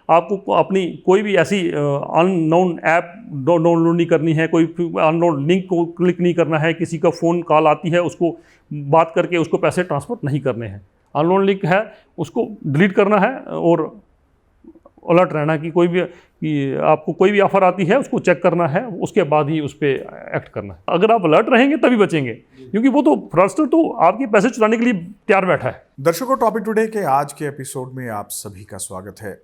आपको अपनी कोई भी ऐसी अननोन ऐप डाउनलोड नहीं करनी है, कोई अननोन लिंक को क्लिक नहीं करना है, किसी का फ़ोन कॉल आती है उसको बात करके उसको पैसे ट्रांसफ़र नहीं करने हैं। अननोन लिंक है उसको डिलीट करना है और अलर्ट रहना कि आपको कोई भी ऑफर आती है उसको चेक करना है, उसके बाद ही उस पर एक्ट करना है। अगर आप अलर्ट रहेंगे तभी बचेंगे, क्योंकि वो तो फ्रॉडस्टर तो आपके पैसे चुराने के लिए तैयार बैठा है। दर्शकों, टॉपिक टुडे के आज के एपिसोड में आप सभी का स्वागत है।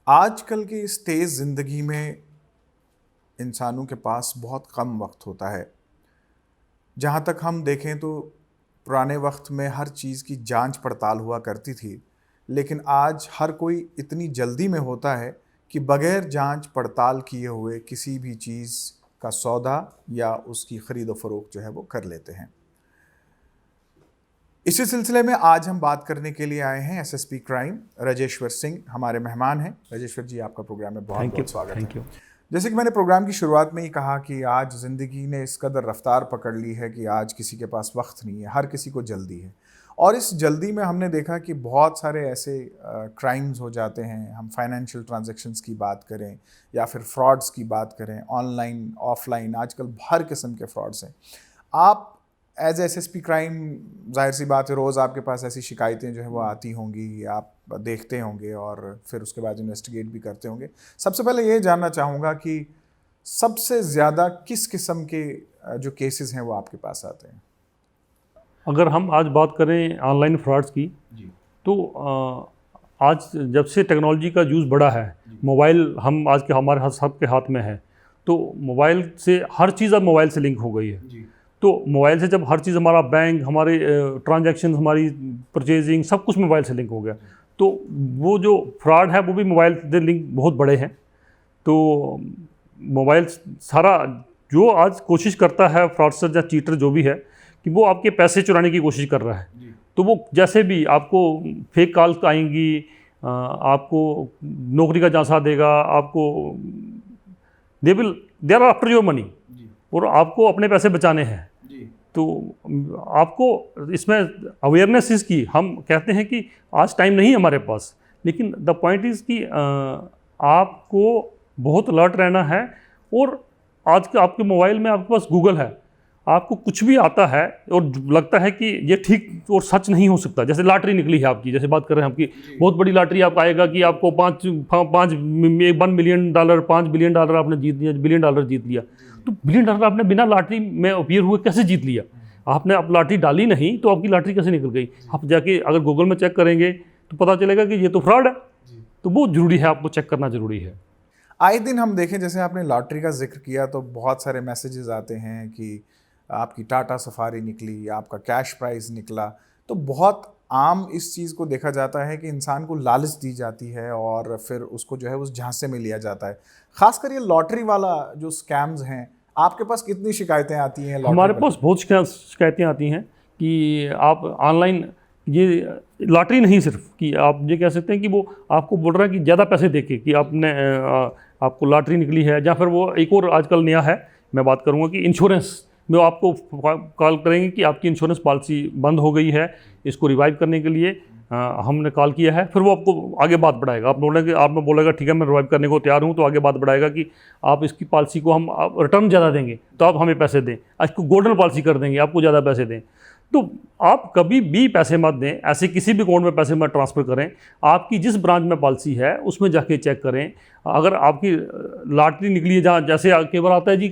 आजकल की इस तेज़ ज़िंदगी में इंसानों के पास बहुत कम वक्त होता है। जहाँ तक हम देखें तो पुराने वक्त में हर चीज़ की जांच पड़ताल हुआ करती थी, लेकिन आज हर कोई इतनी जल्दी में होता है कि बग़ैर जांच पड़ताल किए हुए किसी भी चीज़ का सौदा या उसकी ख़रीद व फ़रोख्त जो है वो कर लेते हैं। इसी सिलसिले में आज हम बात करने के लिए आए हैं एसएसपी क्राइम राजेश्वर सिंह हमारे मेहमान हैं। राजेश्वर जी, आपका प्रोग्राम में बहुत बहुत स्वागत है। Thank you. जैसे कि मैंने प्रोग्राम की शुरुआत में ही कहा कि आज ज़िंदगी ने इस कदर रफ्तार पकड़ ली है कि आज किसी के पास वक्त नहीं है, हर किसी को जल्दी है। और इस जल्दी में हमने देखा कि बहुत सारे ऐसे क्राइम्स हो जाते हैं। हम फाइनेंशियल ट्रांजैक्शंस की बात करें या फिर फ्रॉड्स की बात करें, ऑनलाइन ऑफलाइन आजकल हर किस्म के फ्रॉड्स हैं। आप एज एसएसपी क्राइम, जाहिर सी बात है, रोज़ आपके पास ऐसी शिकायतें जो है वो आती होंगी, आप देखते होंगे और फिर उसके बाद इन्वेस्टिगेट भी करते होंगे। सबसे पहले ये जानना चाहूँगा कि सबसे ज़्यादा किस किस्म के जो केसेस हैं वो आपके पास आते हैं? अगर हम आज बात करें ऑनलाइन फ्रॉड्स की जी। तो आज जब से टेक्नोलॉजी का यूज़ बढ़ा है, मोबाइल हम आज के हमारे सबके हाथ में है, तो मोबाइल से हर चीज़ अब मोबाइल से लिंक हो गई है। जी। तो मोबाइल से जब हर चीज़, हमारा बैंक, हमारे ट्रांजैक्शन, हमारी परचेजिंग, सब कुछ मोबाइल से लिंक हो गया, तो वो जो फ्रॉड है वो भी मोबाइल से लिंक बहुत बड़े हैं। तो मोबाइल सारा जो आज कोशिश करता है फ्रॉडस्टर या चीटर जो भी है कि वो आपके पैसे चुराने की कोशिश कर रहा है। तो वो जैसे भी आपको फेक कॉल्स आएंगी, आपको नौकरी का झांसा देगा, आपको they are after your money और आपको अपने पैसे बचाने हैं। तो आपको इसमें अवेयरनेस इसकी, हम कहते हैं कि आज टाइम नहीं है हमारे पास, लेकिन द पॉइंट इज़ कि आपको बहुत अलर्ट रहना है। और आज के आपके मोबाइल में आपके पास गूगल है, आपको कुछ भी आता है और लगता है कि ये ठीक और सच नहीं हो सकता। जैसे लॉटरी निकली है आपकी, जैसे बात कर रहे हैं आपकी, बहुत बड़ी लॉटरी आपको आएगा कि आपको $1 मिलियन, $5 बिलियन आपने जीत लिया, $1 बिलियन जीत लिया। तो $1 बिलियन आपने बिना लॉटरी में अपीयर हुए कैसे जीत लिया? आपने अब लॉटरी डाली नहीं तो आपकी लॉटरी कैसे निकल गई? आप जाके अगर गूगल में चेक करेंगे तो पता चलेगा कि ये तो फ्रॉड है। तो वो ज़रूरी है, आपको चेक करना ज़रूरी है। आए दिन हम देखें, जैसे आपने लॉटरी का जिक्र किया, तो बहुत सारे मैसेजेस आते हैं कि आपकी टाटा सफारी निकली, आपका कैश प्राइज़ निकला। तो बहुत आम इस चीज़ को देखा जाता है कि इंसान को लालच दी जाती है और फिर उसको जो है उस झांसे में लिया जाता है। ख़ासकर ये लॉटरी वाला जो स्कैम्स हैं, आपके पास कितनी शिकायतें आती हैं? हमारे पास बहुत शिकायतें आती हैं कि आप ऑनलाइन, ये लॉटरी नहीं सिर्फ कि आप ये कह सकते हैं कि वो आपको बोल रहा है कि ज़्यादा पैसे देके कि आपको लॉटरी निकली है, या फिर वो एक और आजकल नया है, मैं बात करूँगा कि इंश्योरेंस में आपको कॉल करेंगे कि आपकी इंश्योरेंस पॉलिसी बंद हो गई है, इसको रिवाइव करने के लिए हमने कॉल किया है। फिर वो आपको आगे बात बढ़ाएगा, आपने बोलेगा ठीक है मैं रिवाइव करने को तैयार हूँ, तो आगे बात बढ़ाएगा कि आप इसकी पॉलिसी को हम रिटर्न ज़्यादा देंगे तो आप हमें पैसे दें, इसको गोल्डन पॉलिसी कर देंगे, आपको ज़्यादा पैसे दें। तो आप कभी भी पैसे मत दें, ऐसे किसी भी अकाउंट में पैसे मत ट्रांसफ़र करें। आपकी जिस ब्रांच में पॉलिसी है उसमें जाके चेक करें। अगर आपकी लॉटरी निकली है, जहाँ जैसे कई बार आता है जी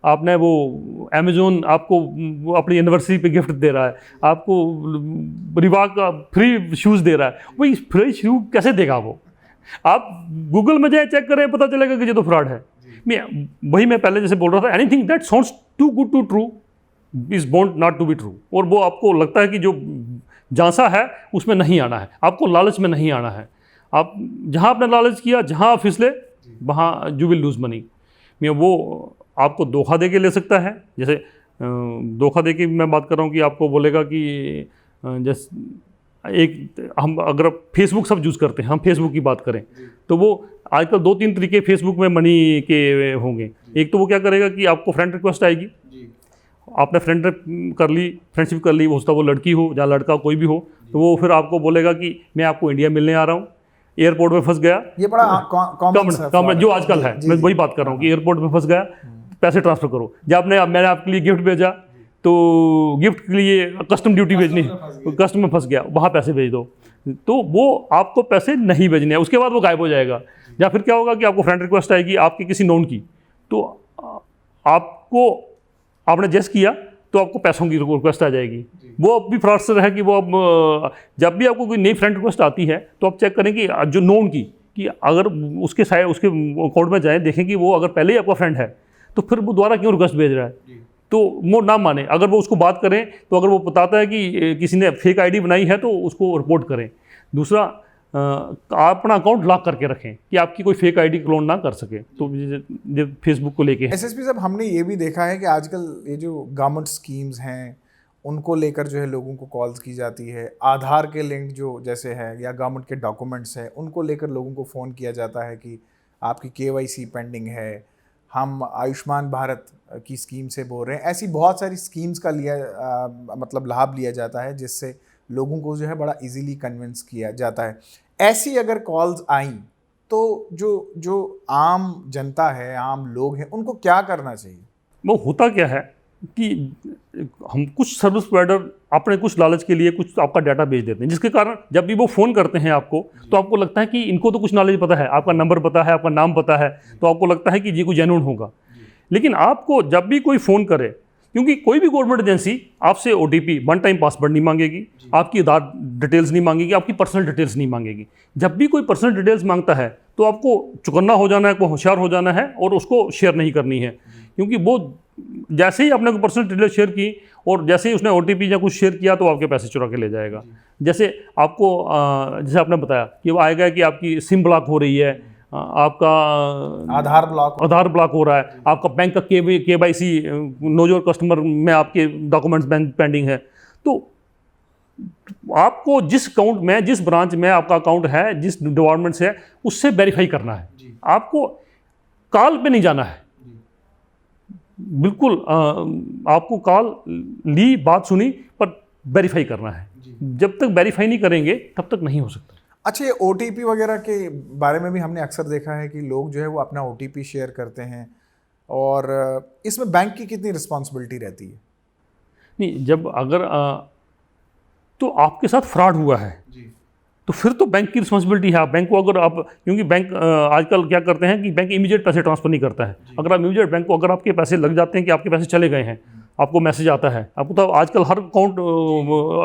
आपने वो अमेज़ोन आपको वो अपनी एनिवर्सरी पे गिफ्ट दे रहा है, आपको रिबॉक का फ्री शूज़ दे रहा है, वही फ्री शूज़ कैसे देगा वो? आप गूगल में जाए चेक करें, पता चलेगा कि ये तो फ्रॉड है। मैं पहले जैसे बोल रहा था, anything that sounds too good to true is बोर्न नॉट टू बी ट्रू। और वो आपको लगता है कि जो झांसा है उसमें नहीं आना है, आपको लालच में नहीं आना है। आप जहाँ आपने लालच किया, जहाँ फिसले वहाँ यू विल लूज़ मनी। वो आपको धोखा दे के ले सकता है। जैसे धोखा दे के मैं बात कर रहा हूँ कि आपको बोलेगा कि जैसे हम अगर फेसबुक सब यूज़ करते हैं, हम फेसबुक की बात करें तो वो आजकल 2-3 तरीके फेसबुक में मनी के होंगे। एक तो वो क्या करेगा कि आपको फ्रेंड रिक्वेस्ट आएगी, आपने फ्रेंडशिप कर ली, हो सकता है वो लड़की हो या लड़का कोई भी हो, तो वो फिर आपको बोलेगा कि मैं आपको इंडिया मिलने आ रहा हूँ, एयरपोर्ट में फंस गया, ये बड़ा कॉमन जो आजकल है, मैं वही बात कर रहा हूँ कि एयरपोर्ट में फंस गया, पैसे ट्रांसफ़र करो। जब मैंने आपके लिए गिफ्ट भेजा तो गिफ्ट के लिए कस्टम ड्यूटी भेजनी, कस्टम में फंस गया, वहाँ पैसे भेज दो, तो वो आपको पैसे नहीं भेजने हैं, उसके बाद वो गायब हो जाएगा। या फिर क्या होगा कि आपको फ्रेंड रिक्वेस्ट आएगी आपके किसी नोन की, तो आपको आपने जेस किया तो आपको पैसों की रिक्वेस्ट आ जाएगी। वो अब भी फ्रॉडस्टर है कि वो अब जब भी आपको कोई नई फ्रेंड रिक्वेस्ट आती है तो आप चेक करें कि जो नोन की कि अगर उसके अकाउंट में जाएँ, देखें कि वो अगर पहले ही आपका फ्रेंड है तो फिर वो दोबारा क्यों रिक्वेस्ट भेज रहा है, तो वो ना माने। अगर वो उसको बात करें तो अगर वो बताता है कि किसी ने फेक आईडी बनाई है तो उसको रिपोर्ट करें। दूसरा, आप अपना अकाउंट लॉक करके रखें कि आपकी कोई फेक आईडी क्लोन ना कर सके। तो जो फेसबुक को लेके एसएसपी साहब, हमने ये भी देखा है कि आजकल ये जो गवर्नमेंट स्कीम्स हैं उनको लेकर जो है लोगों को कॉल्स की जाती है, आधार के लिंक जो जैसे है या गवर्नमेंट के डॉक्यूमेंट्स हैं उनको लेकर लोगों को फ़ोन किया जाता है कि आपकी केवाईसी पेंडिंग है, हम आयुष्मान भारत की स्कीम से बोल रहे हैं। ऐसी बहुत सारी स्कीम्स का मतलब लाभ लिया जाता है जिससे लोगों को जो है बड़ा इजीली कन्विंस किया जाता है। ऐसी अगर कॉल्स आई तो जो आम जनता है, आम लोग हैं, उनको क्या करना चाहिए? वो होता क्या है कि हम कुछ सर्विस प्रोवाइडर अपने कुछ लालच के लिए कुछ आपका डाटा भेज देते हैं, जिसके कारण जब भी वो फ़ोन करते हैं आपको तो आपको लगता है कि इनको तो कुछ नॉलेज पता है, आपका नंबर पता है, आपका नाम पता है, तो आपको लगता है कि ये कोई जेन्युइन होगा। लेकिन आपको जब भी कोई फ़ोन करे, क्योंकि कोई भी गवर्नमेंट एजेंसी आपसे OTP, वन टाइम पासवर्ड नहीं मांगेगी, आपकी आधार डिटेल्स नहीं मांगेगी, आपकी पर्सनल डिटेल्स नहीं मांगेगी। जब भी कोई पर्सनल डिटेल्स मांगता है तो आपको चौकन्ना हो जाना है, को होशियार हो जाना है और उसको शेयर नहीं करनी है, क्योंकि वो जैसे ही आपने कोई पर्सनल डिटेल्स शेयर की और जैसे ही उसने OTP या कुछ शेयर किया तो आपके पैसे चुरा के ले जाएगा। जैसे आपको जैसे आपने बताया कि वो आएगा कि आपकी सिम ब्लॉक हो रही है, आपका आधार ब्लॉक हो रहा है, आपका बैंक का KYC नो योर कस्टमर में आपके डॉक्यूमेंट्स पेंडिंग है, तो आपको जिस अकाउंट में, जिस ब्रांच में आपका अकाउंट है, जिस डिपार्टमेंट से है, उससे वेरीफाई करना है। आपको कॉल पे नहीं जाना है, बिल्कुल आपको कॉल ली, बात सुनी, पर वेरीफाई करना है। जब तक वेरीफाई नहीं करेंगे तब तक नहीं हो सकता। अच्छा, ये OTP वगैरह के बारे में भी हमने अक्सर देखा है कि लोग जो है वो अपना OTP शेयर करते हैं, और इसमें बैंक की कितनी रिस्पॉन्सिबिलिटी रहती है? नहीं, जब अगर तो आपके साथ फ्रॉड हुआ है तो फिर तो बैंक की रिस्पॉन्सिबिलिटी है। आप बैंक को अगर आप, क्योंकि बैंक आजकल क्या करते हैं कि बैंक इमीडिएट पैसे ट्रांसफ़र नहीं करता है। अगर आप इमीडिएट बैंक को, अगर आपके पैसे लग जाते हैं कि आपके पैसे चले गए हैं, आपको मैसेज आता है, आपको तो आजकल हर अकाउंट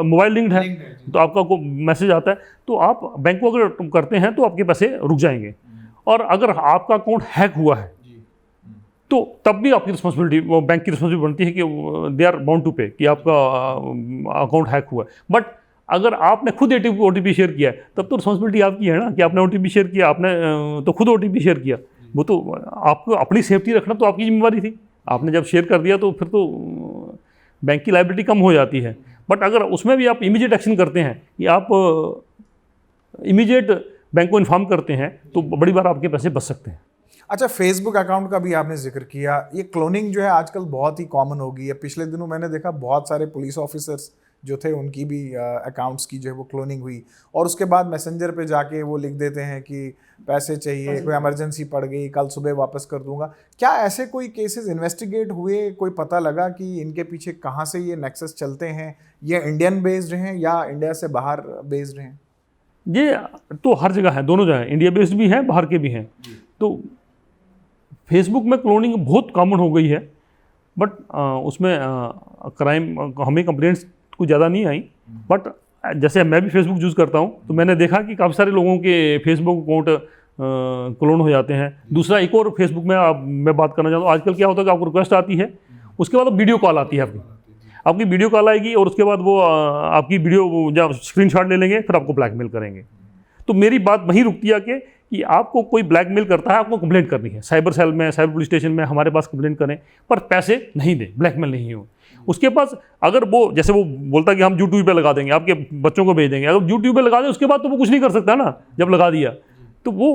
मोबाइल लिंक्ड है, तो आपका को मैसेज आता है, तो आप बैंक को अगर करते हैं तो आपके पैसे रुक जाएंगे। और अगर आपका अकाउंट हैक हुआ है तो तब भी आपकी रिस्पॉन्सिबिलिटी, बैंक की रिस्पॉन्सिबिलिटी बनती है कि दे आर बाउंड टू पे कि आपका अकाउंट हैक हुआ है। बट अगर आपने खुद OTP शेयर किया है तब तो रिस्पॉन्सिबिलिटी आपकी है ना, कि आपने OTP शेयर किया, आपने तो खुद OTP शेयर किया, वो तो आपको अपनी सेफ्टी रखना तो आपकी जिम्मेवारी थी। आपने जब शेयर कर दिया तो फिर तो बैंक की लायबिलिटी कम हो जाती है। बट अगर उसमें भी आप इमीडिएट एक्शन करते हैं कि आप इमीडिएट बैंक को इन्फॉर्म करते हैं तो बड़ी बार आपके पैसे बच सकते हैं। अच्छा, फेसबुक अकाउंट का भी आपने जिक्र किया। ये क्लोनिंग जो है आजकल बहुत ही कॉमन हो गई है। पिछले दिनों मैंने देखा बहुत सारे पुलिस ऑफिसर्स जो थे उनकी भी अकाउंट्स की जो है वो क्लोनिंग हुई, और उसके बाद मैसेंजर पे जाके वो लिख देते हैं कि पैसे चाहिए, कोई इमरजेंसी पड़ गई, कल सुबह वापस कर दूंगा। क्या ऐसे कोई केसेस इन्वेस्टिगेट हुए, कोई पता लगा कि इनके पीछे कहाँ से ये नेक्सस चलते हैं? ये इंडियन बेस्ड हैं या इंडिया से बाहर बेस्ड हैं? ये तो हर जगह है, दोनों जगह, इंडिया बेस्ड भी हैं, बाहर के भी हैं। तो फेसबुक में क्लोनिंग बहुत कॉमन हो गई है, बट उसमें क्राइम, हमें कंप्लेंट्स कुछ ज़्यादा नहीं आई। बट जैसे मैं भी फेसबुक यूज़ करता हूँ तो मैंने देखा कि काफ़ी सारे लोगों के फेसबुक अकाउंट क्लोन हो जाते हैं। दूसरा, एक और फेसबुक में मैं बात करना चाहता हूँ, आजकल क्या होता है कि आपको रिक्वेस्ट आती है, उसके बाद वीडियो कॉल आती है, आपकी वीडियो कॉल आएगी और उसके बाद वो आपकी वीडियो जब स्क्रीनशॉट ले लेंगे फिर आपको ब्लैकमेल करेंगे। तो मेरी बात वहीं रुकती है कि आपको कोई ब्लैकमेल करता है, आपको कंप्लेंट करनी है, साइबर सेल में, साइबर पुलिस स्टेशन में हमारे पास कंप्लेंट करें, पर पैसे नहीं दें, ब्लैकमेल नहीं हो। उसके पास अगर वो, जैसे वो बोलता है कि हम YouTube पे लगा देंगे, आपके बच्चों को भेज देंगे, अगर YouTube पे लगा दें उसके बाद तो वो कुछ नहीं कर सकता ना, जब लगा दिया तो वो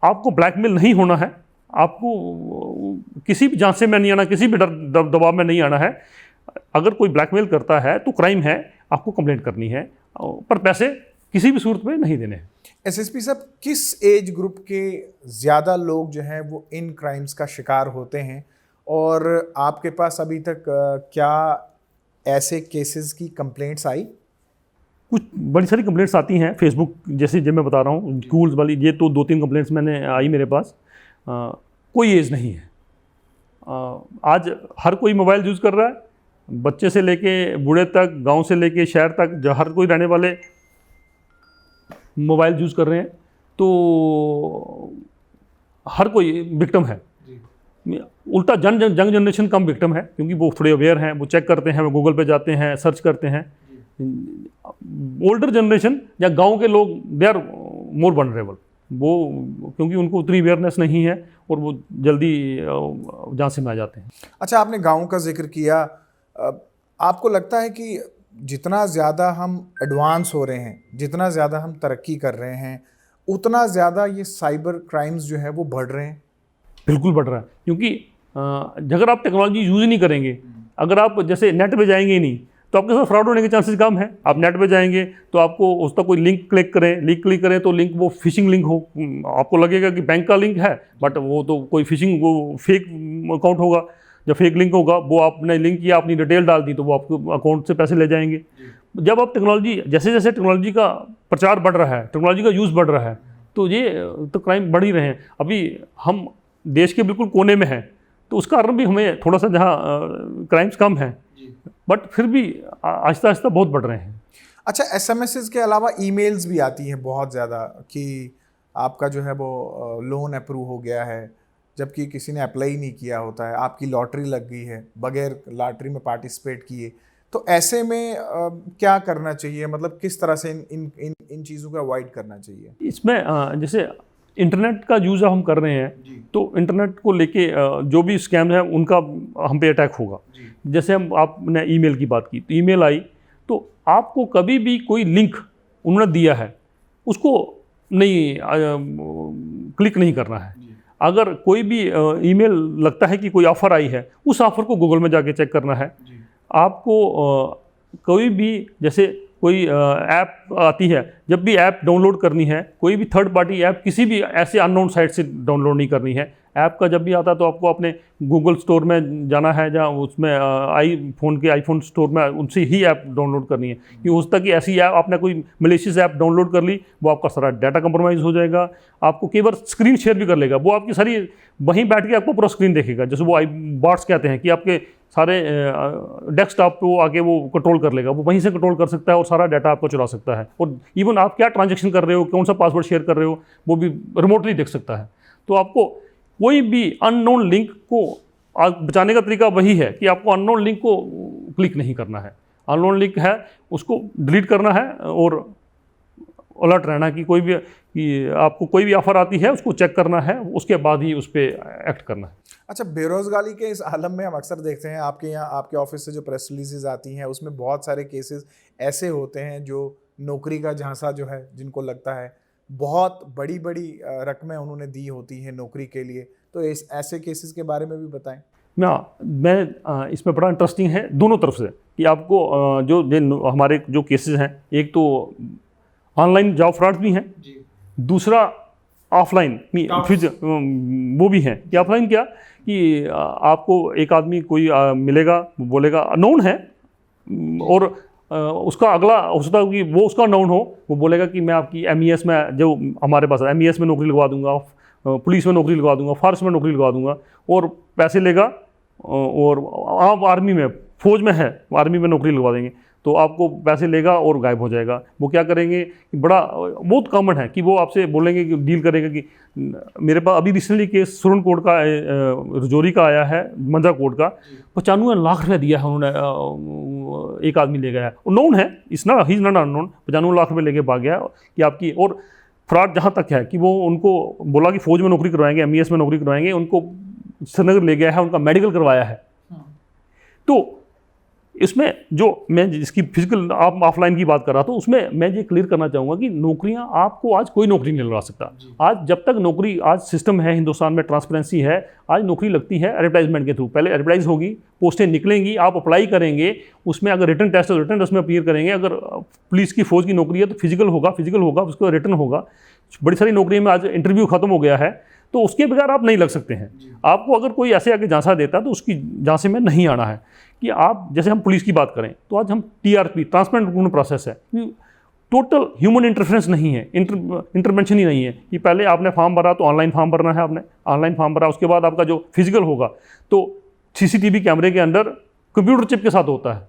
आपको ब्लैकमेल नहीं होना है। आपको किसी भी जांच से में नहीं आना, किसी भी दबाव में नहीं आना है। अगर कोई ब्लैकमेल करता है तो क्राइम है, आपको कंप्लेंट करनी है, पर पैसे किसी भी सूरत में नहीं देने हैं। एसएसपी साहब, किस एज ग्रुप के ज़्यादा लोग जो हैं वो इन क्राइम्स का शिकार होते हैं, और आपके पास अभी तक क्या ऐसे केसेस की कंप्लेंट्स आई? कुछ बड़ी सारी कंप्लेंट्स आती हैं फेसबुक, जैसे जब मैं बता रहा हूँ स्कूल्स वाली, ये तो 2-3 कंप्लेंट्स मैंने आई मेरे पास। कोई एज नहीं है। आज हर कोई मोबाइल यूज़ कर रहा है, बच्चे से लेके बूढ़े तक, गांव से लेके शहर तक, जो हर कोई रहने वाले मोबाइल यूज़ कर रहे हैं, तो हर कोई विक्टिम है। उल्टा जंग जनरेशन कम विक्टिम है, क्योंकि वो थोड़े अवेयर हैं, वो चेक करते हैं, वो गूगल पे जाते हैं, सर्च करते हैं। ओल्डर जनरेशन या गांव के लोग, दे आर मोर वनरेबल, वो क्योंकि उनको उतनी अवेयरनेस नहीं है और वो जल्दी जांच में आ जाते हैं। अच्छा, आपने गाँव का जिक्र किया। आपको लगता है कि जितना ज़्यादा हम एडवांस हो रहे हैं, जितना ज़्यादा हम तरक्की कर रहे हैं, उतना ज़्यादा ये साइबर क्राइम्स जो है वो बढ़ रहे हैं? बिल्कुल बढ़ रहा है, क्योंकि अगर आप टेक्नोलॉजी यूज़ नहीं करेंगे, अगर आप जैसे नेट पे जाएंगे ही नहीं, तो आपके साथ फ्रॉड होने के चांसेस कम है। आप नेट पे जाएंगे तो आपको उसका कोई लिंक क्लिक करें तो लिंक वो फिशिंग लिंक हो, आपको लगेगा कि बैंक का लिंक है, बट वो तो कोई फिशिंग, वो फेक अकाउंट होगा, जब फेक लिंक होगा, वो आपने लिंक किया, अपनी डिटेल डाल दी, तो वो आपके अकाउंट से पैसे ले जाएंगे। जब आप टेक्नोलॉजी, जैसे जैसे टेक्नोलॉजी का प्रचार बढ़ रहा है, टेक्नोलॉजी का यूज़ बढ़ रहा है, तो ये तो क्राइम बढ़ ही रहे हैं। अभी हम देश के बिल्कुल कोने में हैं, तो उसका कारण भी हमें थोड़ा सा, जहाँ क्राइम्स कम हैं, बट फिर भी आहिस्ता आहिस्ता बहुत बढ़ रहे हैं। अच्छा, एसएमएसेस के अलावा ईमेल्स भी आती हैं बहुत ज़्यादा कि आपका जो है वो लोन अप्रूव हो गया है, जबकि किसी ने अप्लाई नहीं किया होता है, आपकी लॉटरी लग गई है बगैर लॉटरी में पार्टिसिपेट किए। तो ऐसे में क्या करना चाहिए, मतलब किस तरह से इन चीज़ों को अवॉइड करना चाहिए? इसमें जैसे इंटरनेट का यूज़ हम कर रहे हैं, तो इंटरनेट को लेके जो भी स्कैम है उनका हम पे अटैक होगा। जैसे आपने ईमेल की बात की, तो ईमेल आई, तो आपको कभी भी कोई लिंक उन्होंने दिया है उसको नहीं क्लिक नहीं करना है। अगर कोई भी ईमेल लगता है कि कोई ऑफ़र आई है, उस ऑफ़र को गूगल में जाके चेक करना है। आपको कोई भी, जैसे कोई ऐप आती है, जब भी ऐप डाउनलोड करनी है, कोई भी थर्ड पार्टी ऐप किसी भी ऐसे अननोन साइट से डाउनलोड नहीं करनी है। ऐप का जब भी आता है तो आपको अपने गूगल स्टोर में जाना है, जहाँ उसमें आईफोन स्टोर में उनसे ही ऐप डाउनलोड करनी है। कि उस तक की ऐसी ऐप, आपने कोई मलेशियस ऐप डाउनलोड कर ली, वो आपका सारा डाटा कंप्रोमाइज़ हो जाएगा। आपको केवल स्क्रीन शेयर भी कर लेगा, वो आपकी सारी वहीं बैठ के आपको पूरा स्क्रीन देखेगा, जैसे वो बॉट्स कहते हैं, कि आपके सारे डेस्कटॉप पे वो आके वो कंट्रोल कर लेगा, वो वहीं से कंट्रोल कर सकता है और सारा डाटा आपको चुरा सकता है। और इवन आप क्या ट्रांजैक्शन कर रहे हो, कौन सा पासवर्ड शेयर कर रहे हो, वो भी रिमोटली देख सकता है। तो आपको कोई भी अननोन लिंक को बचाने का तरीका वही है कि आपको अननोन लिंक को क्लिक नहीं करना है। अननोन लिंक है उसको डिलीट करना है, और अलर्ट रहना कि कोई भी, कि आपको कोई भी ऑफर आती है उसको चेक करना है, उसके बाद ही उस पर एक्ट करना है। अच्छा, बेरोज़गारी के इस आलम में हम अक्सर देखते हैं, आपके यहाँ, आपके ऑफिस से जो प्रेस रिलीजेज आती हैं, उसमें बहुत सारे केसेस ऐसे होते हैं जो नौकरी का झांसा जो है, जिनको लगता है बहुत बड़ी बड़ी रकमें उन्होंने दी होती हैं नौकरी के लिए, तो ऐसे केसेस के बारे में भी बताएं। मैं इसमें बड़ा इंटरेस्टिंग है दोनों तरफ से, कि आपको जो हमारे जो केसेस हैं, एक तो ऑनलाइन जॉब फ्रॉड भी हैं, दूसरा ऑफलाइन फिर वो भी हैं। कि ऑफलाइन क्या, कि आपको एक आदमी कोई मिलेगा, बोलेगा अननोन है, और उसका अगला हो सकता है कि वो उसका अननोन हो, वो बोलेगा कि मैं आपकी MES में, जो हमारे पास MES में नौकरी लगवा दूंगा, पुलिस में नौकरी लगवा दूंगा, फोर्स में नौकरी लगवा दूंगा, और पैसे लेगा। और आप आर्मी में, फौज में है, आर्मी में नौकरी लगवा देंगे, तो आपको पैसे लेगा और गायब हो जाएगा। वो क्या करेंगे कि बहुत कॉमन है कि वो आपसे बोलेंगे, कि डील करेगा कि मेरे पास अभी रिसेंटली केस सुरन कोट का, रजौरी का आया है, मंजा कोट का, 95 लाख रुपये दिया है उन्होंने, एक आदमी ले गया है, नोन है, इस ना he is not unknown, 95 lakh रुपये लेके भाग गया कि आपकी। और फ्रॉड जहाँ तक है कि वो उनको बोला कि फ़ौज में नौकरी करवाएंगे, MES में नौकरी करवाएंगे, उनको श्रीनगर ले गया है, उनका मेडिकल करवाया है। तो इसमें जो मैं जिसकी फिजिकल आप ऑफलाइन की बात कर रहा था, उसमें मैं ये क्लियर करना चाहूँगा कि नौकरियां आपको आज कोई नौकरी नहीं लगा सकता। आज जब तक नौकरी, आज सिस्टम है हिंदुस्तान में, ट्रांसपेरेंसी है, आज नौकरी लगती है एडवर्टाइजमेंट के थ्रू। पहले एडवर्टाइज होगी, पोस्टें निकलेंगी, आप अप्लाई करेंगे, उसमें अगर रिटर्न टेस्ट है तो रिटर्न टेस्ट में अपीयर करेंगे, अगर पुलिस की फौज की नौकरी है तो फिजिकल होगा, उसका रिटर्न होगा। बड़ी सारी नौकरियों में आज इंटरव्यू खत्म हो गया है, तो उसके बगैर आप नहीं लग सकते हैं। आपको अगर कोई ऐसे आके झांसा देता है तो उसकी झांसे में नहीं आना है। कि आप, जैसे हम पुलिस की बात करें तो आज हम TRP, ट्रांसपेरेंट रिक्रूटमेंट प्रोसेस है, टोटल ह्यूमन इंटरफेरेंस नहीं है, इंटरवेंशन ही नहीं है कि पहले आपने फॉर्म भरा तो ऑनलाइन फॉर्म भरना है, आपने ऑनलाइन फॉर्म भरा, उसके बाद आपका जो फिजिकल होगा तो CCTV कैमरे के अंदर कंप्यूटर चिप के साथ होता है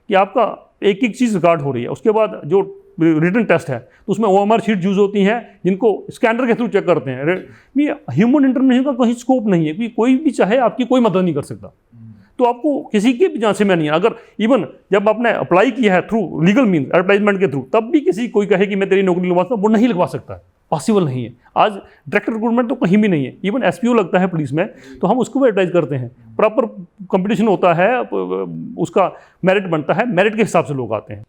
कि आपका एक एक चीज़ रिकॉर्ड हो रही है। उसके बाद जो रिटन टेस्ट है तो उसमें OMR शीट यूज़ होती हैं जिनको स्कैनर के थ्रू चेक करते हैं। ह्यूमन इंटरवेंशन का कहीं स्कोप नहीं है कि कोई भी चाहे आपकी कोई मदद नहीं कर सकता, तो आपको किसी के भी झांसे में नहीं है। अगर इवन जब आपने अप्लाई किया है थ्रू लीगल मीन, एडवर्टाइजमेंट के थ्रू, तब भी किसी कोई कहे कि मैं तेरी नौकरी लगवा सकता, वो नहीं लगवा सकता है, पॉसिबल नहीं है। आज डायरेक्ट रिक्रूटमेंट तो कहीं भी नहीं है, इवन SPO लगता है पुलिस में तो हम उसको भी एडवर्टाइज करते हैं, प्रॉपर कंपटीशन होता है, उसका मेरिट बनता है, मेरिट के हिसाब से लोग आते हैं।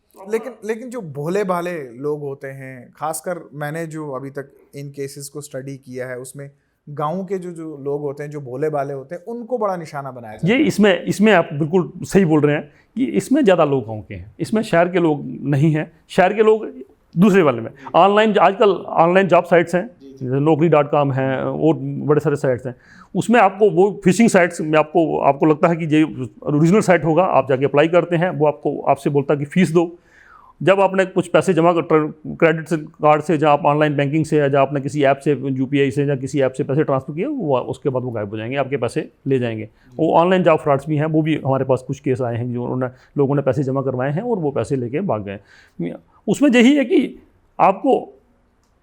लेकिन जो भोले भाले लोग होते हैं, खासकर मैंने जो अभी तक इन केसेस को स्टडी किया है उसमें गाँव के जो लोग होते हैं, जो भोले भाले होते हैं, उनको बड़ा निशाना बनाया जाता है। ये इसमें आप बिल्कुल सही बोल रहे हैं कि इसमें ज़्यादा लोग गाँव के हैं, इसमें शहर के लोग नहीं हैं। शहर के लोग दूसरे वाले में ऑनलाइन, आजकल ऑनलाइन जॉब साइट्स हैं, Naukri.com हैं और बड़े सारे साइट्स हैं, उसमें आपको वो फिशिंग साइट्स में आपको लगता है कि ये ओरिजिनल साइट होगा, आप जाके अप्लाई करते हैं, वो आपसे बोलता है कि फ़ीस दो। जब आपने कुछ पैसे जमा कर, क्रेडिट कार्ड से, जहाँ आप ऑनलाइन बैंकिंग से, या जहाँ आपने किसी ऐप से, UPI से या किसी ऐप से पैसे ट्रांसफर किए, वो उसके बाद वो गायब हो जाएंगे, आपके पैसे ले जाएंगे। वो ऑनलाइन जॉब फ्रॉड्स भी हैं, वो भी हमारे पास कुछ केस आए हैं जो लोगों ने पैसे जमा करवाए हैं और वो पैसे लेके भाग गए। उसमें यही है कि आपको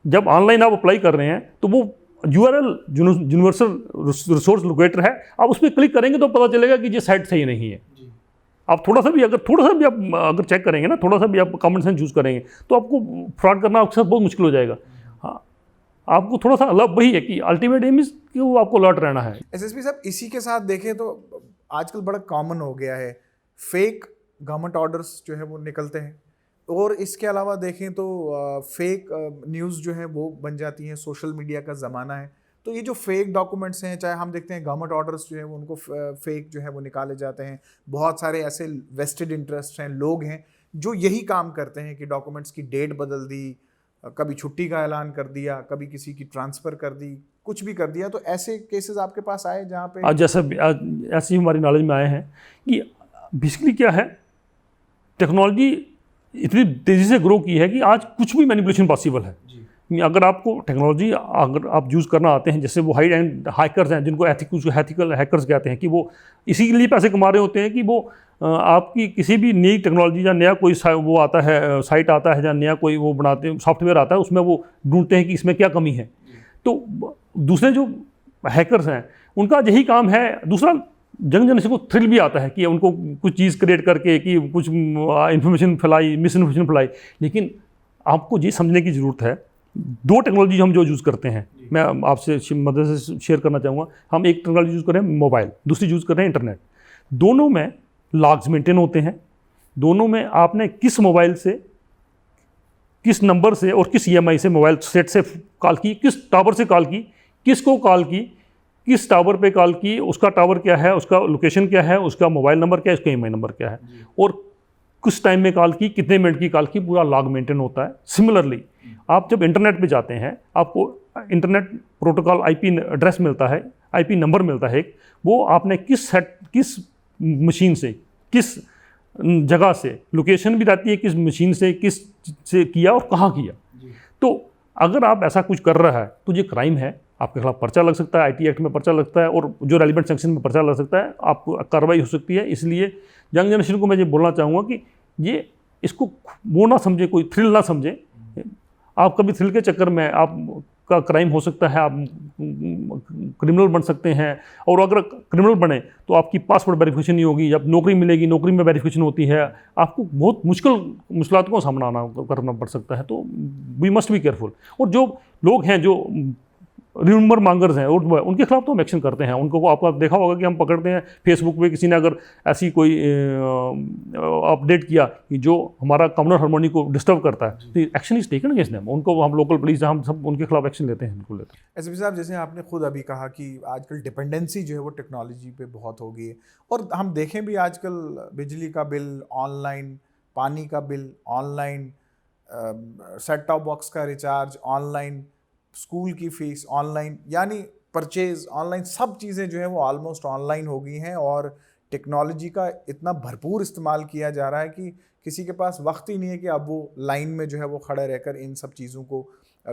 जब ऑनलाइन आप अप्लाई कर रहे हैं तो वो URL यूनिवर्सल रिसोर्स लोकेटर है, आप उस पर क्लिक करेंगे तो पता चलेगा कि ये साइट सही नहीं है। आप थोड़ा सा भी आप अगर चेक करेंगे ना, थोड़ा सा भी आप कॉमन सेंस यूज़ करेंगे तो आपको फ्रॉड करना आपके साथ बहुत मुश्किल हो जाएगा। हाँ, आपको थोड़ा सा अलग वही है कि अल्टीमेट एम इज़ कि वो आपको अलर्ट रहना है। SSP साहब, इसी के साथ देखें तो आजकल बड़ा कॉमन हो गया है, फेक गवर्नमेंट ऑर्डर्स जो है वो निकलते हैं, और इसके अलावा देखें तो फेक न्यूज़ जो है वो बन जाती हैं। सोशल मीडिया का ज़माना है, तो ये जो फेक डॉक्यूमेंट्स हैं, चाहे हम देखते हैं गवर्नमेंट ऑर्डर्स जो है वो उनको फेक जो है वो निकाले जाते हैं। बहुत सारे ऐसे वेस्टेड इंटरेस्ट हैं, लोग हैं जो यही काम करते हैं कि डॉक्यूमेंट्स की डेट बदल दी, कभी छुट्टी का ऐलान कर दिया, कभी किसी की ट्रांसफ़र कर दी, कुछ भी कर दिया। तो ऐसे केसेस आपके पास आए जहाँ पे आज ऐसी हमारी नॉलेज में आए हैं कि बेसिकली क्या है, टेक्नोलॉजी इतनी तेज़ी से ग्रो की है कि आज कुछ भी मैनिपुलेशन पॉसिबल है। अगर आपको टेक्नोलॉजी अगर आप यूज़ करना आते हैं, जैसे वो हाई एंड हैकर्स हैं जिनको एथिकल हैकर्स कहते हैं, कि वो इसी के लिए पैसे कमा रहे होते हैं कि वो आपकी किसी भी नई टेक्नोलॉजी या नया कोई वो आता है, साइट आता है या नया कोई वो बनाते हैं, सॉफ्टवेयर आता है, उसमें वो ढूंढते हैं कि इसमें क्या कमी है। तो दूसरे जो हैकर्स हैं उनका यही काम है। दूसरा, यंग जनरेशन को थ्रिल भी आता है कि उनको कुछ चीज़ क्रिएट करके कि कुछ इन्फॉर्मेशन फैलाई, मिस इन्फॉर्मेशन फैलाई। लेकिन आपको ये समझने की ज़रूरत है, दो टेक्नोलॉजी हम जो यूज़ करते हैं, मैं आपसे मदद से शेयर करना चाहूँगा। हम एक टेक्नोलॉजी यूज़ कर रहे हैं मोबाइल, दूसरी यूज़ कर रहे हैं इंटरनेट। दोनों में लॉग्स मेंटेन होते हैं, दोनों में आपने किस मोबाइल से, किस नंबर से और किस EMI से, मोबाइल सेट से कॉल की, किस टावर से कॉल की, किसको कॉल की, किस टावर पे कॉल की, उसका टावर क्या है, उसका लोकेशन क्या है, उसका मोबाइल नंबर क्या है, उसका EMI नंबर क्या है, और किस टाइम में कॉल की, कितने मिनट की कॉल की, पूरा लॉग मेंटेन होता है। सिमिलरली आप जब इंटरनेट पे जाते हैं, आपको इंटरनेट प्रोटोकॉल IP एड्रेस मिलता है, IP नंबर मिलता है, वो आपने किस मशीन से, किस जगह से, लोकेशन भी रहती है किस मशीन से, किस से किया और कहाँ किया। तो अगर आप ऐसा कुछ कर रहा है तो ये क्राइम है, आपके खिलाफ पर्चा लग सकता है, IT एक्ट में पर्चा लगता है और जो रेलिवेंट सेक्शन में पर्चा लग सकता है, आपको कार्रवाई हो सकती है। इसलिए यंग जनरेशन को मैं ये बोलना चाहूँगा कि ये इसको वो ना समझे, कोई थ्रिल ना समझे। आप कभी थ्रिल के चक्कर में आपका क्राइम हो सकता है, आप क्रिमिनल बन सकते हैं। और अगर क्रिमिनल बने तो आपकी पासपोर्ट वेरिफिकेशन नहीं होगी, जब नौकरी मिलेगी, नौकरी में वेरिफिकेशन होती है, आपको बहुत मुश्किलात का सामना करना पड़ सकता है। तो वी मस्ट बी केयरफुल। और जो लोग हैं जो रिमेंबर मांगर्स हैं उनके खिलाफ तो हम एक्शन करते हैं। उनको आपका देखा होगा कि हम पकड़ते हैं फेसबुक पे किसी ने अगर ऐसी कोई अपडेट किया कि जो हमारा कम्युनल हार्मोनी को डिस्टर्ब करता है तो action is taken against them. उनको हम लोकल पुलिस हम सब उनके खिलाफ एक्शन लेते हैं, बिल्कुल लेते हैं। एसपी साहब, जैसे आपने खुद अभी कहा कि आजकल डिपेंडेंसी जो है वो टेक्नोलॉजी पे बहुत हो गई है, और हम देखें भी आजकल बिजली का बिल ऑनलाइन, पानी का bill online, set top box का रिचार्ज ऑनलाइन, स्कूल की फ़ीस ऑनलाइन, यानी परचेज़ ऑनलाइन, सब चीज़ें जो है वो ऑलमोस्ट ऑनलाइन हो गई हैं। और टेक्नोलॉजी का इतना भरपूर इस्तेमाल किया जा रहा है कि किसी के पास वक्त ही नहीं है कि अब वो लाइन में जो है वो खड़े रहकर इन सब चीज़ों को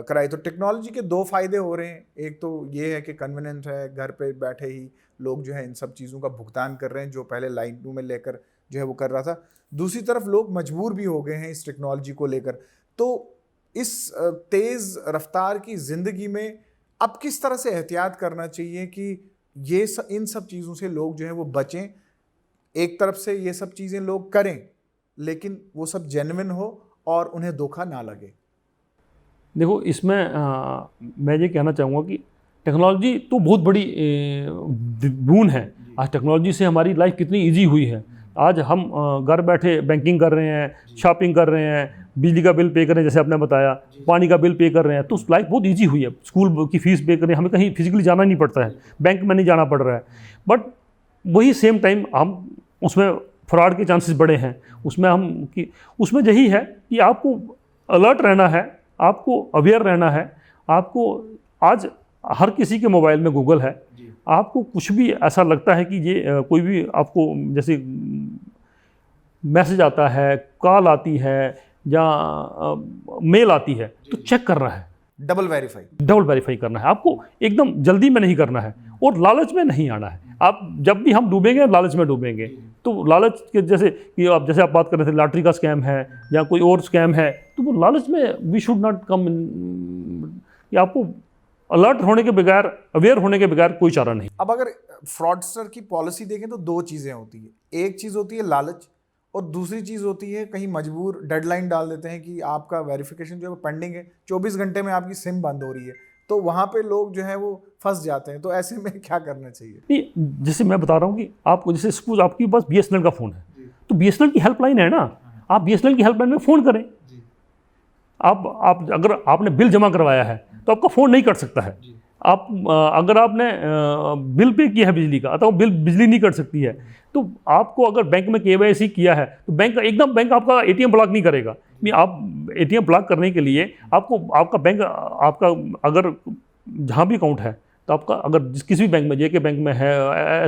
कराए। तो टेक्नोलॉजी के दो फ़ायदे हो रहे हैं। एक तो ये है कि कन्वीनियंट है, घर पे बैठे ही लोग जो है इन सब चीज़ों का भुगतान कर रहे हैं जो पहले लाइनों में लेकर जो है वो कर रहा था। दूसरी तरफ लोग मजबूर भी हो गए हैं इस टेक्नोलॉजी को लेकर। तो इस तेज़ रफ्तार की ज़िंदगी में अब किस तरह से एहतियात करना चाहिए कि इन सब चीज़ों से लोग जो है वो बचें? एक तरफ से ये सब चीज़ें लोग करें लेकिन वो सब जेन्युइन हो और उन्हें धोखा ना लगे। देखो, इसमें मैं ये कहना चाहूँगा कि टेक्नोलॉजी तो बहुत बड़ी बून है। आज टेक्नोलॉजी से हमारी लाइफ कितनी इजी हुई है। आज हम घर बैठे बैंकिंग कर रहे हैं, शॉपिंग कर रहे हैं, बिजली का बिल पे कर रहे हैं, जैसे आपने बताया, पानी का बिल पे कर रहे हैं, तो लाइफ बहुत इजी हुई है। स्कूल की फ़ीस पे कर रहे हैं, हमें कहीं फिजिकली जाना नहीं पड़ता है, बैंक में नहीं जाना पड़ रहा है। बट वही सेम टाइम हम उसमें फ्रॉड के चांसेस बड़े हैं। उसमें यही है कि आपको अलर्ट रहना है, आपको अवेयर रहना है। आपको आज हर किसी के मोबाइल में गूगल है। आपको कुछ भी ऐसा लगता है कि ये कोई भी आपको जैसे मैसेज आता है, कॉल आती है या मेल आती है, तो चेक करना है, डबल वेरीफाई करना है। आपको एकदम जल्दी में नहीं करना है और लालच में नहीं आना है। आप जब भी हम डूबेंगे लालच में डूबेंगे, तो लालच के जैसे आप बात कर रहे थे, लॉटरी का स्कैम है या कोई और स्कैम है, तो वो लालच में वी शुड नॉट कम। आपको अलर्ट होने के बगैर, अवेयर होने के बगैर कोई चारा नहीं। अब अगर फ्रॉडस्टर की पॉलिसी देखें तो दो चीज़ें होती है। एक चीज़ होती है लालच और दूसरी चीज़ होती है कहीं मजबूर डेडलाइन डाल देते हैं कि आपका वेरिफिकेशन जो है पेंडिंग है, 24 घंटे में आपकी सिम बंद हो रही है, तो वहाँ पे लोग जो है वो फंस जाते हैं। तो ऐसे में क्या करना चाहिए? नहीं, जैसे मैं बता रहा हूँ कि आपको, जैसे सपोज आपके पास BSNL का फ़ोन है, तो BSNL की हेल्पलाइन है ना, आप BSNL की हेल्पलाइन में फ़ोन करें। आप अगर आपने बिल जमा करवाया है तो आपका फ़ोन नहीं कट सकता है। आप अगर आपने बिल पे किया है बिजली का, तो बिजली नहीं कट सकती है। तो आपको अगर बैंक में KYC किया है तो बैंक आपका ATM ब्लॉक नहीं करेगा। आप ATM ब्लॉक करने के लिए आपका बैंक, आपका अगर जहाँ भी अकाउंट है, तो आपका अगर किसी भी बैंक में, JK बैंक में है,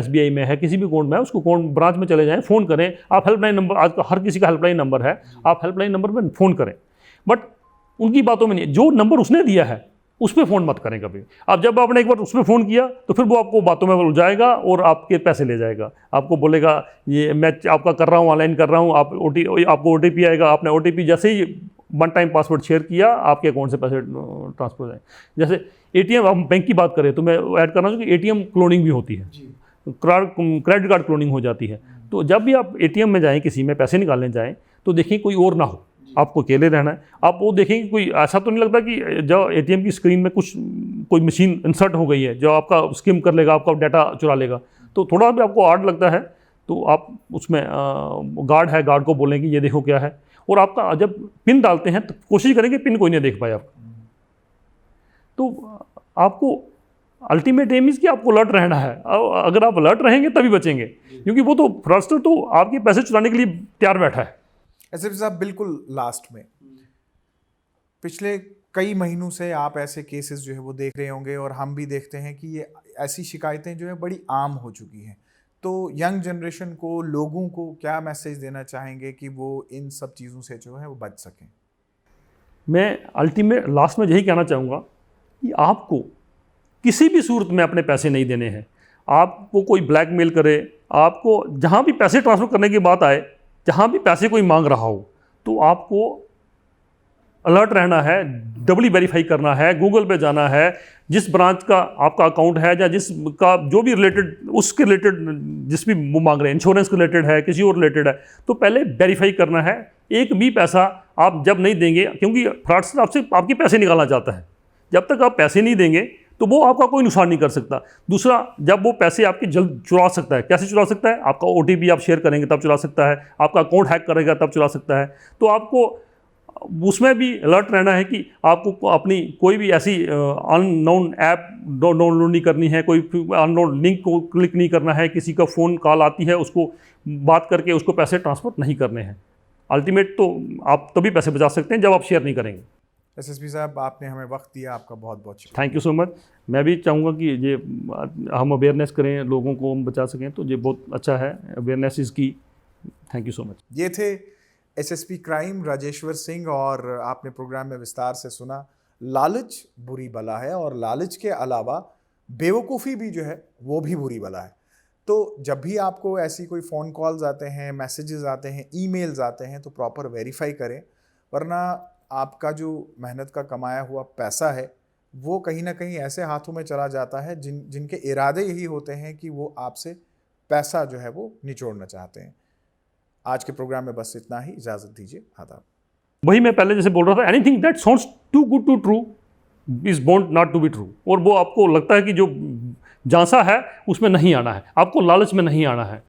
SBI में है, किसी भी अकाउंट में है, उसको अकाउंट ब्रांच में चले जाएँ, फ़ोन करें। आप हेल्पलाइन नंबर, आज का हर किसी का हेल्पलाइन नंबर है, आप हेल्पलाइन नंबर पर फ़ोन करें। बट उनकी बातों में नहीं, जो नंबर उसने दिया है उस पर फ़ोन मत करें कभी। आप जब आपने एक बार उस पर फ़ोन किया तो फिर वो आपको बातों में उलझाएगा और आपके पैसे ले जाएगा। आपको बोलेगा ये मैं आपका कर रहा हूँ, ऑनलाइन कर रहा हूँ, आपको OTP आएगा। आपने OTP जैसे ही वन टाइम पासवर्ड शेयर किया, आपके अकाउंट से पैसे ट्रांसफर हो जाए। जैसे ATM, हम बैंक की बात करें तो मैं ऐड करना चाहूँ कि ATM क्लोनिंग भी होती है, क्रेडिट कार्ड क्लोनिंग हो जाती है। तो जब भी आप ATM में जाएँ, किसी में पैसे निकालने जाएँ, तो देखिए कोई और ना हो, आपको अकेले रहना है। आप वो देखेंगे कोई ऐसा तो नहीं लगता कि जो ATM की स्क्रीन में कोई मशीन इंसर्ट हो गई है जो आपका स्किम कर लेगा, आपका डाटा चुरा लेगा। तो थोड़ा भी आपको ऑड लगता है तो आप उसमें गार्ड को बोलें कि ये देखो क्या है। और आपका जब पिन डालते हैं तो कोशिश करें कि पिन कोई नहीं देख पाए आपका। तो आपको अल्टीमेट एम इज़ कि आपको अलर्ट रहना है। अगर आप अलर्ट रहेंगे तभी बचेंगे, क्योंकि वो तो फ्रॉडस्टर तो आपके पैसे चुराने के लिए तैयार बैठा है। एसपी साहब, बिल्कुल लास्ट में, पिछले कई महीनों से आप ऐसे केसेस जो है वो देख रहे होंगे और हम भी देखते हैं कि ये ऐसी शिकायतें जो है बड़ी आम हो चुकी हैं। तो यंग जनरेशन को, लोगों को क्या मैसेज देना चाहेंगे कि वो इन सब चीज़ों से जो है वो बच सकें? मैं अल्टीमेट लास्ट में यही कहना चाहूँगा कि आपको किसी भी सूरत में अपने पैसे नहीं देने हैं। आपको कोई ब्लैकमेल करे, आपको जहाँ भी पैसे ट्रांसफ़र करने की बात आए, जहाँ भी पैसे कोई मांग रहा हो, तो आपको अलर्ट रहना है, डबली वेरीफाई करना है, गूगल पे जाना है, जिस ब्रांच का आपका अकाउंट है या जिसका जो भी रिलेटेड, उसके रिलेटेड जिस भी वो मांग रहे हैं, इंश्योरेंस के रिलेटेड है, किसी और रिलेटेड है, तो पहले वेरीफाई करना है। एक भी पैसा आप जब नहीं देंगे, क्योंकि फ्रॉडस्टर आपसे आपके पैसे निकालना चाहता है, जब तक आप पैसे नहीं देंगे तो वो आपका कोई नुकसान नहीं कर सकता। दूसरा, जब वो पैसे आपके जल्द चुरा सकता है, कैसे चुरा सकता है? आपका OTP आप शेयर करेंगे तब चुरा सकता है, आपका अकाउंट हैक करेगा तब चुरा सकता है। तो आपको उसमें भी अलर्ट रहना है कि आपको अपनी कोई भी ऐसी अननोन ऐप डाउनलोड नहीं करनी है, कोई अननोन लिंक को क्लिक नहीं करना है, किसी का फ़ोन कॉल आती है उसको बात करके उसको पैसे ट्रांसफ़र नहीं करने हैं। अल्टीमेट तो आप तभी पैसे बचा सकते हैं जब आप शेयर नहीं करेंगे। SSP साहब, आपने हमें वक्त दिया, आपका बहुत बहुत शुक्रिया। Thank you so much. मैं भी चाहूँगा कि ये हम अवेयरनेस करें, लोगों को हम बचा सकें, तो ये बहुत अच्छा है। अवेयरनेस इज़ की। Thank you so much. ये थे SSP क्राइम राजेश्वर सिंह, और आपने प्रोग्राम में विस्तार से सुना लालच बुरी बला है, और लालच के अलावा बेवकूफ़ी भी जो है वो भी बुरी बला है। तो जब भी आपको ऐसी कोई फ़ोन कॉल्स आते हैं, मैसेजेस आते हैं, ईमेल्स आते हैं, तो प्रॉपर वेरीफाई करें, वरना आपका जो मेहनत का कमाया हुआ पैसा है वो कहीं ना कहीं ऐसे हाथों में चला जाता है जिनके इरादे यही होते हैं कि वो आपसे पैसा जो है वो निचोड़ना चाहते हैं। आज के प्रोग्राम में बस इतना ही, इजाज़त दीजिए, आदाब। वही मैं पहले जैसे बोल रहा था, anything that sounds too good to true is बोर्न नॉट टू बी ट्रू। और वो आपको लगता है कि जो झांसा है उसमें नहीं आना है, आपको लालच में नहीं आना है।